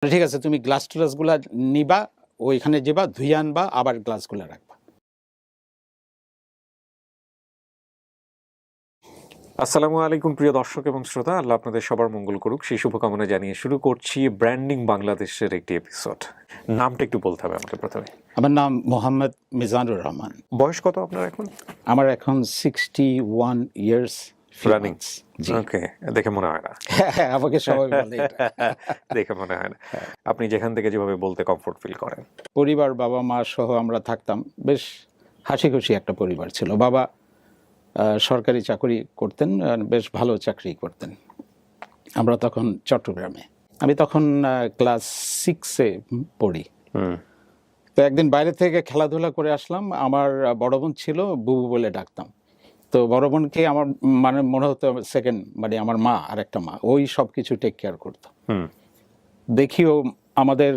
ঠিক আছে, তুমি গ্লাস টুলাসগুলা নিবা, ওইখানে যাবা, ধুয়ে আনবা, আবার গ্লাসগুলা রাখবা। আসসালামু আলাইকুম প্রিয় দর্শক এবং শ্রোতা, আল্লাহ আপনাদের সবার মঙ্গল করুক সেই শুভকামনা জানিয়ে শুরু করছি ব্র্যান্ডিং বাংলাদেশের একটি এপিসোড। নামটা একটু বলতে হবে আমাকে প্রথমে। আমার নাম মোহাম্মদ মিজানুর রহমান। বয়স কত আপনার এখন? আমার এখন 61 ইয়ার্স রানিং। ওকে, দেখে মনে হয় না। আমাকে সবাই বলে এটা। দেখে মনে হয় না। আপনি যেখান থেকে যেভাবে বলতে কমফোর্ট ফিল করেন। পরিবার, বাবা মা সহ আমরা থাকতাম, বেশ হাসি খুশি একটা পরিবার ছিল। বাবা সরকারি চাকরি করতেন, বেশ ভালো চাকরি করতেন। আমরা তখন চট্টগ্রামে, আমি তখন ক্লাস 6-এ পড়ি। তো একদিন বাইরে থেকে খেলাধুলা করে আসলাম, আমার বড় বোন ছিল, বুবু বলে ডাকতাম। তো বড় বোনকে আমার মানে মনে হতো সেকেন্ড, মানে আমার মা আর একটা মা, ওই সব কিছু টেক কেয়ার করতো। দেখিও আমাদের